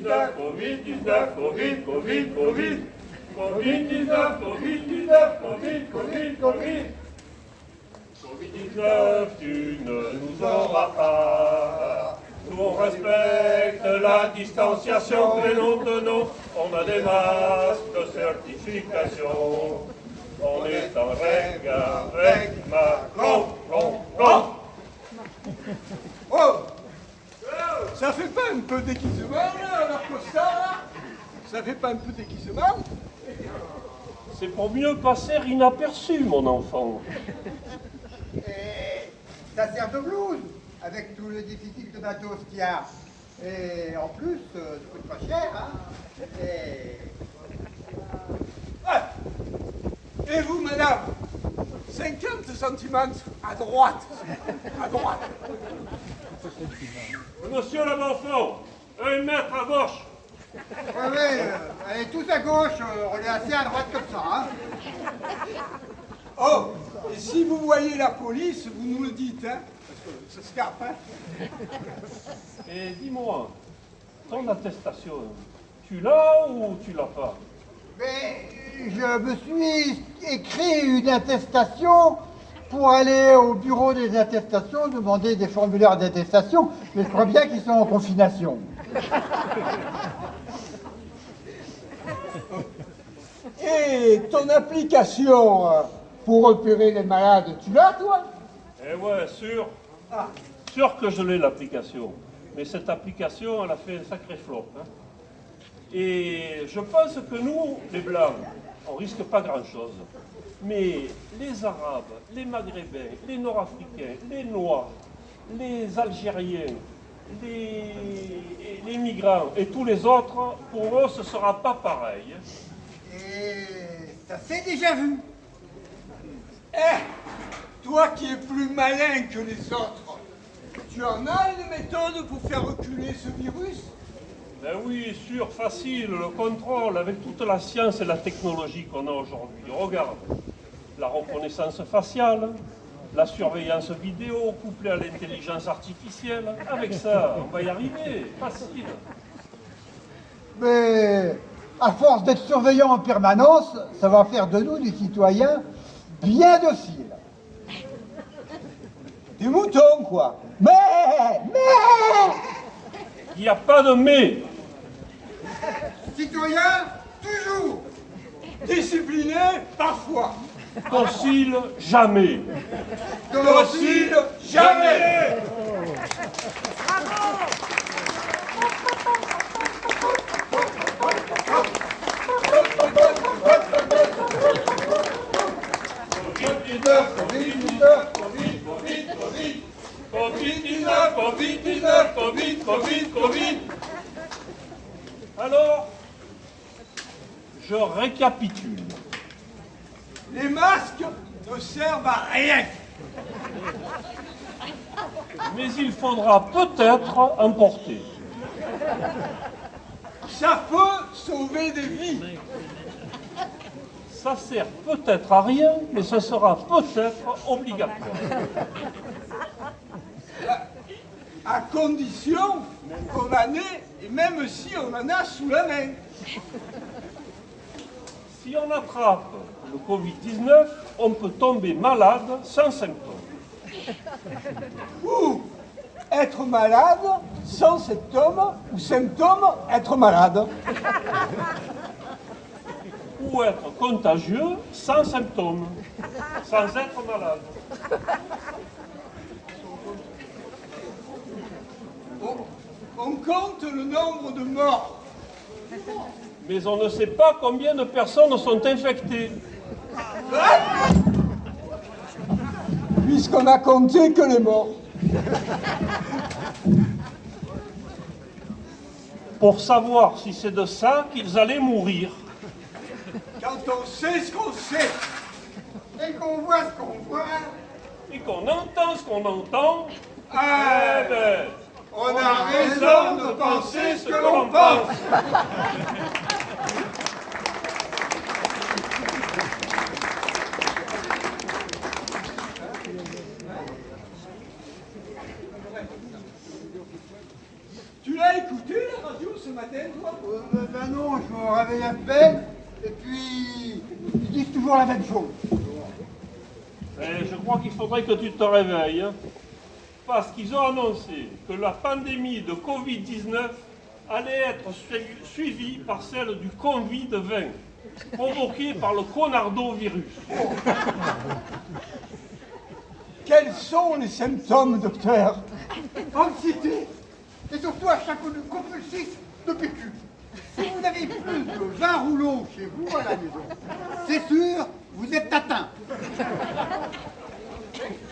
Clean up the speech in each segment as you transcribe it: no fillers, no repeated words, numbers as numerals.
Covid-19, Covid-19, Covid, Covid, Covid. Covid-19, Covid-19, Covid, Covid, Covid. Covid-19, tu ne nous auras pas. Nous on respecte la distanciation que nous donnons. On a des masques de certification. On est en règle avec Macron. Oh! Ça fait pas un peu déguisement, là, leur costard, là? Ça fait pas un peu déguisement? C'est pour mieux passer inaperçu, mon enfant. Et ça sert de blouse, avec tout le déficit de matos qu'il y a. Et en plus, ça coûte pas cher, hein. Et vous, madame? 50 cm à droite. À droite. Monsieur le Bonfond, 1 mètre à gauche. Oui, allez tous à gauche, on est assez à droite comme ça, hein. Oh, et si vous voyez la police, vous nous le dites, hein? Parce que ça se capte, hein? Et dis-moi, ton attestation, tu l'as ou tu l'as pas? Mais je me suis écrit une attestation pour aller au bureau des attestations, demander des formulaires d'attestation, mais je crois bien qu'ils sont en confination. Et ton application pour repérer les malades, tu l'as, toi? Eh ouais, sûr. Sûr que je l'ai, l'application. Mais cette application, elle a fait un sacré flop, hein. Et je pense que nous, les Blancs, on risque pas grand-chose. Mais les Arabes, les Maghrébins, les Nord-Africains, les Noirs, les Algériens, les migrants et tous les autres, pour eux, ce ne sera pas pareil, hein. Et ça s'est déjà vu. Toi qui es plus malin que les autres, tu en as une méthode pour faire reculer ce virus? Ben oui, sûr, facile, le contrôle, avec toute la science et la technologie qu'on a aujourd'hui. Regarde, la reconnaissance faciale, la surveillance vidéo couplée à l'intelligence artificielle. Avec ça, on va y arriver, facile. Mais à force d'être surveillants en permanence, ça va faire de nous des citoyens bien dociles. Des moutons, quoi. Mais Il n'y a pas de mais. citoyens, toujours. Discipliné, parfois. Docile, jamais. Docile, jamais. Covid. Alors, je récapitule. Les masques ne servent à rien. Mais il faudra peut-être en porter. Ça peut sauver des vies. Ça sert peut-être à rien, mais ce sera peut-être obligatoire. À condition qu'on en ait, et même si on en a sous la main. Si on attrape le Covid-19, on peut tomber malade sans symptômes. Ou être malade sans symptômes, ou symptômes être malade. Ou être contagieux sans symptômes, sans être malade. On compte le nombre de morts. Mais on ne sait pas combien de personnes sont infectées. Puisqu'on a compté que les morts. Pour savoir si c'est de ça qu'ils allaient mourir. Quand on sait ce qu'on sait. Et qu'on voit ce qu'on voit. Et qu'on entend ce qu'on entend, Ah, eh ben, on a raison de penser ce que l'on pense. Tu l'as écouté la radio ce matin, toi? Ben non, je me réveille à peine, et puis ils disent toujours la même chose. Je crois qu'il faudrait que tu te réveilles, hein, parce qu'ils ont annoncé que la pandémie de Covid-19 allait être suivie par celle du Covid-20, provoquée par le conardovirus. Quels sont les symptômes, docteur? Anxiété, et surtout achat compulsif de PQ. Si vous avez plus de 20 rouleaux chez vous à la maison, c'est sûr, vous êtes atteint.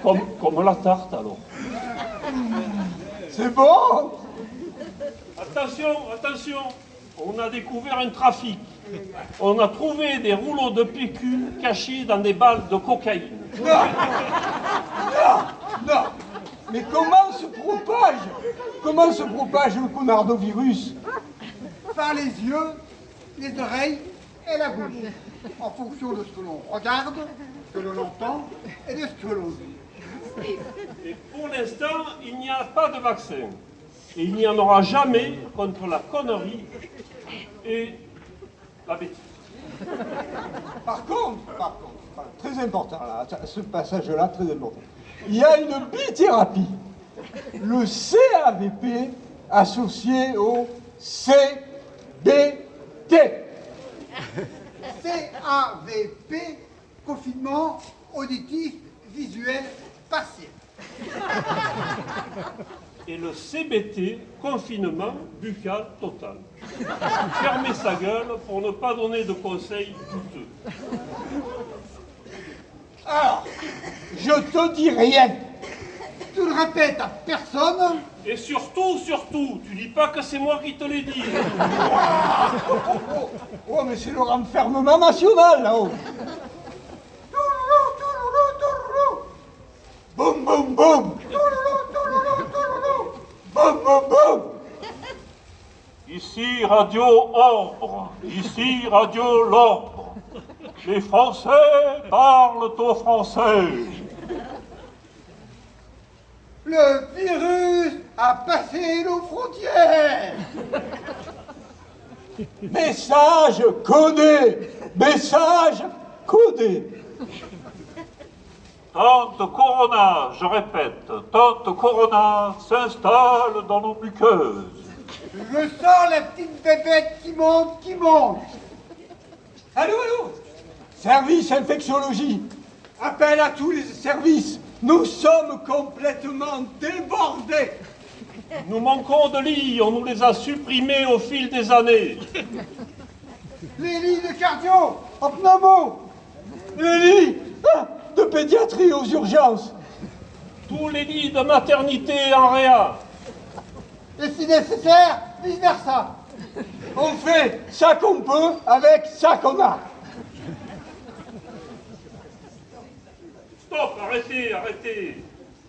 Comme la tarte alors. C'est bon? Attention, attention, on a découvert un trafic. On a trouvé des rouleaux de PQ cachés dans des balles de cocaïne. Non! Non! Mais comment se propage le conardovirus? Par les yeux, les oreilles et la bouche, en fonction de ce que l'on regarde, ce que l'on entend et de ce que l'on dit. Et pour l'instant, il n'y a pas de vaccin. Et il n'y en aura jamais contre la connerie et la bêtise. Par contre, très important, là, ce passage-là, très important. Il y a une bithérapie, le CAVP associé au CBT. CAVP, confinement auditif visuel partiel. Et le CBT, confinement buccal total. Fermez sa gueule pour ne pas donner de conseils douteux. Alors, je te dis rien. Tu le répètes à personne. Et surtout, tu dis pas que c'est moi qui te l'ai dit. Oh, mais c'est le renfermement national, là-haut. Boum, boum, boum. Boum, boum, boum. Ici Radio Ordre, ici Radio L'Ordre. Les Français parlent aux Français. Le virus a passé nos frontières. Message codé. Message codé. Tante Corona, je répète, Tante Corona s'installe dans nos muqueuses. Je sens la petite bébête qui monte, qui monte. Allô, allô? Service infectiologie. Appel à tous les services. Nous sommes complètement débordés. Nous manquons de lits, on nous les a supprimés au fil des années. Les lits de cardio, en pneumo. Les lits de pédiatrie aux urgences. Tous les lits de maternité en réa. Et si nécessaire, vice-versa. On fait ça qu'on peut avec ça qu'on a. Stop, arrêtez.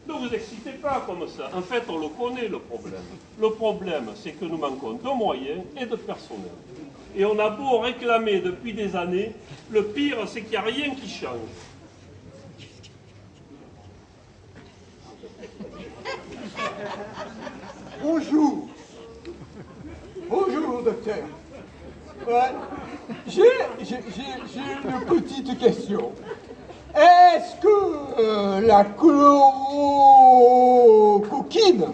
Ne vous excitez pas comme ça. En fait, on le connaît, le problème. Le problème, c'est que nous manquons de moyens et de personnel. Et on a beau réclamer depuis des années, le pire, c'est qu'il n'y a rien qui change. Bonjour. Bonjour, docteur. Ouais. J'ai une petite question. Est-ce que la chlorocoquine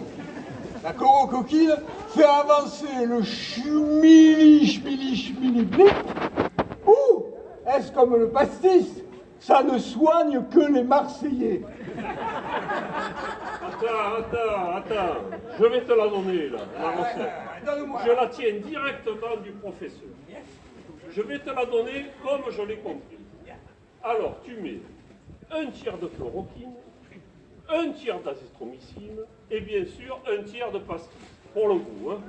fait avancer le schmili ou est-ce comme le pastis, ça ne soigne que les Marseillais? Attends. Je vais te la donner, là, la recette. Donne-moi. Je la tiens directement du professeur. Je vais te la donner comme je l'ai compris. Alors, tu mets un tiers de chloroquine, un tiers d'azithromycine et bien sûr un tiers de pastis, pour le goût. Hein.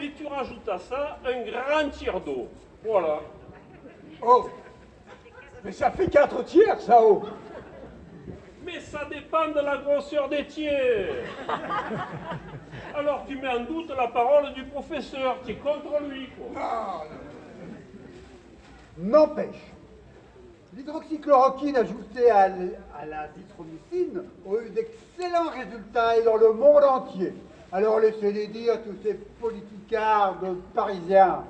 Et tu rajoutes à ça un grand tiers d'eau. Voilà. Oh, mais ça fait 4 tiers, ça, oh. Mais ça dépend de la grosseur des tiers. Alors tu mets en doute la parole du professeur qui est contre lui, quoi. N'empêche, l'hydroxychloroquine ajoutée à l'azithromycine a eu d'excellents résultats et dans le monde entier. Alors laissez-les dire, tous ces politicards parisiens.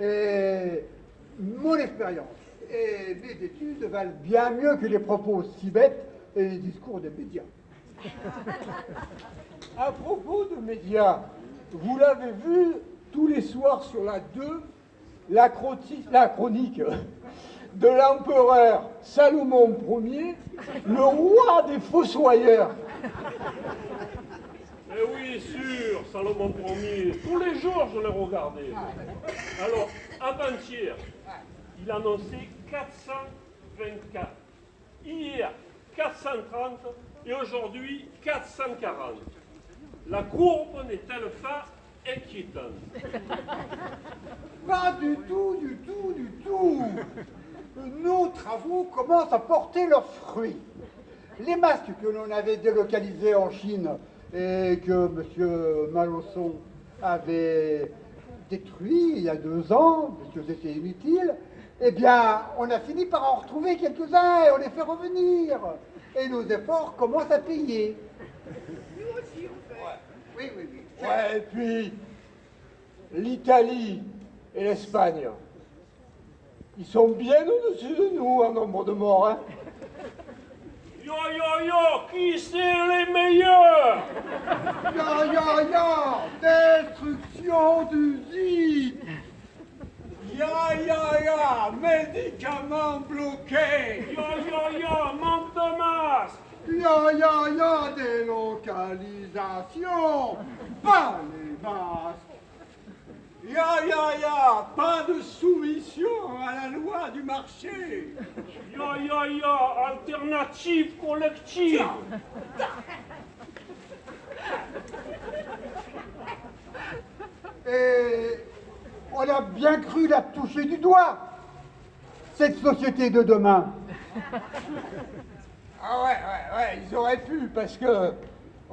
Et mon expérience et mes études valent bien mieux que les propos si bêtes et les discours des médias. À propos de médias, vous l'avez vu tous les soirs sur la 2, la chronique de l'empereur Salomon Ier, le roi des fossoyeurs. Eh oui, sûr, Salomon Ier. Tous les jours, je l'ai regardé. Alors, avant-hier, il annonçait 424. Hier, 430. Et aujourd'hui, 440. La courbe n'est-elle pas inquiétante? Pas du tout, du tout, du tout. Nos travaux commencent à porter leurs fruits. Les masques que l'on avait délocalisés en Chine et que M. Malosson avait détruits il y a 2 ans, parce que c'était inutile, eh bien, on a fini par en retrouver quelques-uns et on les fait revenir. Et nos efforts commencent à payer. Nous aussi, on fait. Oui, oui, oui. Ouais, et puis l'Italie et l'Espagne, ils sont bien au-dessus de nous en nombre de morts. Hein. Yo, yo, yo, qui c'est les meilleurs? Ya, destruction d'usines. Ya, médicaments bloqués. Yo, yo, yo, manque de masque. Ya, délocalisation. Pas les masques. Ya, pas de soumission à la loi du marché. Yo, yo, yo, alternative collective. Et on a bien cru la toucher du doigt, cette société de demain. Ah ouais, ils auraient pu, parce que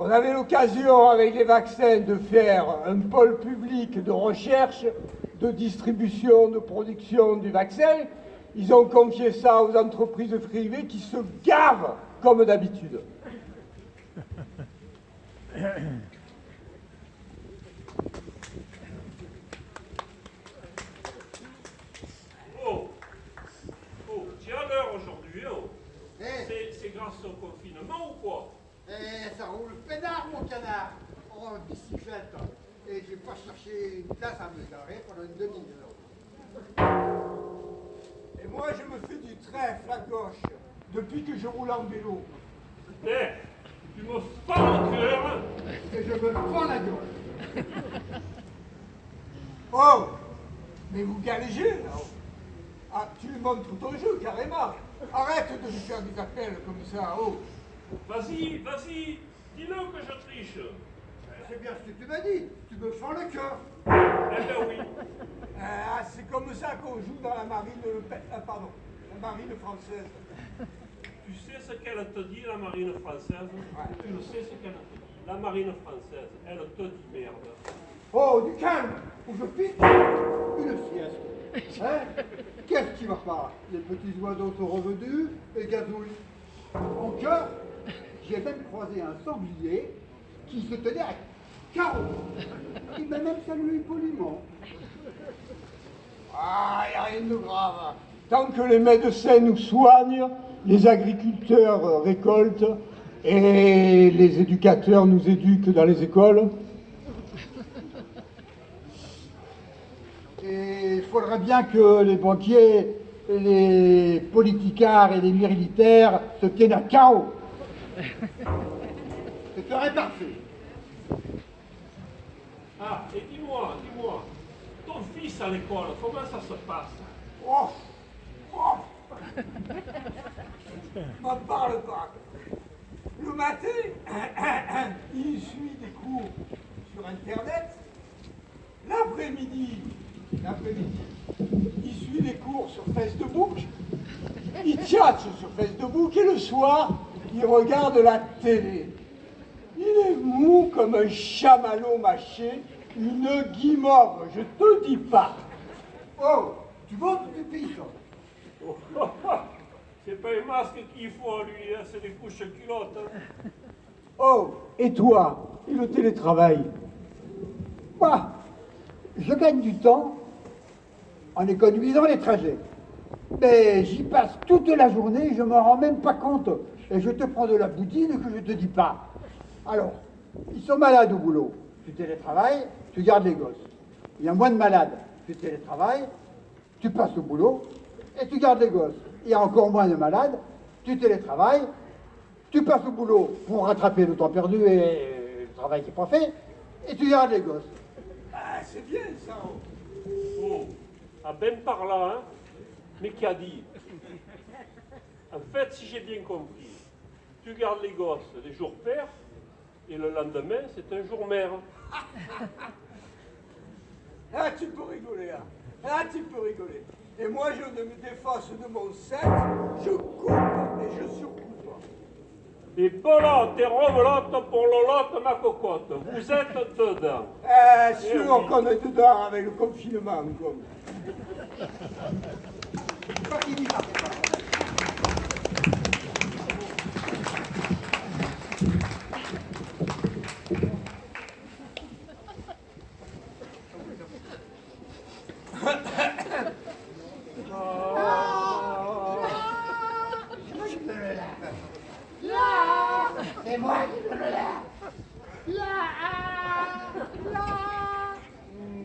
on avait l'occasion avec les vaccins de faire un pôle public de recherche, de distribution, de production du vaccin. Ils ont confié ça aux entreprises privées qui se gavent comme d'habitude. Oh, tu as l'heure aujourd'hui, oh. Eh. C'est grâce au confinement ou quoi? Ça roule peinard, mon canard, en bicyclette. Et je vais pas chercher une place à me garer pendant une demi-heure. Et moi, je me fais du trèfle à gauche depuis que je roule en vélo. Eh, tu me fends le cœur. Et je me fends la gueule. Oh, mais vous galégez là. Ah, tu lui montres ton jeu carrément. Arrête de lui faire des appels comme ça, oh. Vas-y, dis-le que je triche. C'est bien ce que tu m'as dit, tu me fends le cœur. Eh ben oui. Ah, c'est comme ça qu'on joue dans la marine, la marine française. Tu sais ce qu'elle te dit, la marine française? Tu le sais ce qu'elle te dit. La marine française, elle te dit merde. Oh, du calme, ou je pique une sieste. Hein? Qu'est-ce qui va pas? Les petits oiseaux sont revenus et gazouillent. En cœur, j'ai même croisé un sanglier qui se tenait à carreau. Il m'a même salué poliment. Ah, y a rien de grave. Tant que les médecins nous soignent, les agriculteurs récoltent et les éducateurs nous éduquent dans les écoles. Et il faudra bien que les banquiers, et les politicards et les militaires se tiennent à carreau. Ce serait parfait. Ah, et dis-moi, ton fils à l'école, comment ça se passe? Oh, m'en parle pas. Le matin, il suit des cours sur Internet. L'après-midi, il suit des cours sur Facebook. Il tchatche sur Facebook et le soir, il regarde la télé. Il est mou comme un chamallow mâché, une guimauve, je te dis pas. Oh, tu montes ou tu pisses? Oh, c'est pas un masque qu'il faut, lui, hein, c'est des couches culottes. Hein. Oh, et toi, Et le télétravail? Moi, je gagne du temps en économisant les trajets. Mais j'y passe toute la journée, je m'en rends même pas compte. Et je te prends de la boutine que je te dis pas. Alors, ils sont malades au boulot. Tu télétravailles, tu gardes les gosses. Il y a moins de malades. Tu télétravailles, tu passes au boulot et tu gardes les gosses. Il y a encore moins de malades. Tu télétravailles, tu passes au boulot pour rattraper le temps perdu et le travail qui n'est pas fait, et tu gardes les gosses. Ah, c'est bien ça. Oh, à ben par là, hein, mais qui a dit? En fait, si j'ai bien compris, tu gardes les gosses les jours pairs, et le lendemain, c'est un jour mère. Ah, tu peux rigoler, hein. Ah, tu peux rigoler. Et moi, je ne me défasse de mon set, je coupe et je surcoupe. Et pelote et revelote pour lolote ma cocotte. Vous êtes dedans. Sûr qu'on est dedans avec le confinement, comme.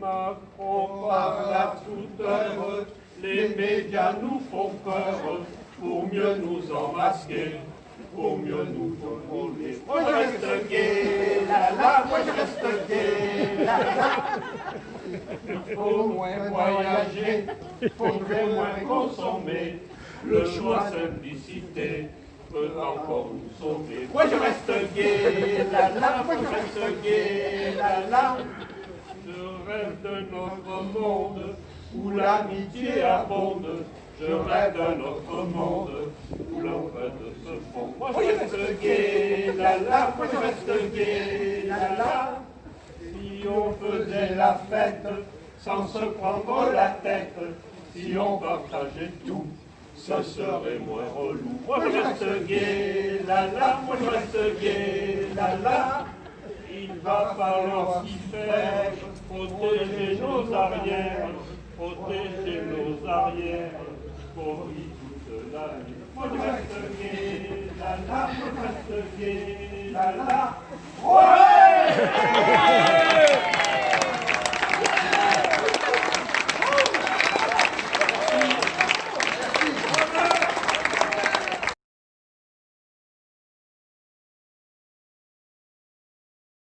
Macron parle à toute heure, les médias nous font peur, pour mieux nous emmasquer, pour mieux nous contrôler. Moi je reste gay, la la, moi je reste gay, la la. Il faut moins voyager, il faudrait moins consommer, le choix simplicité peut encore nous sauver. Moi je reste gay, la la, moi je reste gay, la la. Je rêve d'un autre monde où l'amitié abonde. Je rêve d'un autre monde où l'entraide se fond. Moi je reste gay, la la, moi je reste gay, la la. Si on faisait la fête sans se prendre la tête, si on partageait tout, ce serait moins relou. Moi je reste gay, la la, moi je reste gay, la la. Il va falloir s'y faire, protéger nos arrières, protéger nos arrières, pour y toute la vie. Moi je reste gay, la la, moi je reste gay, la la. Ouais!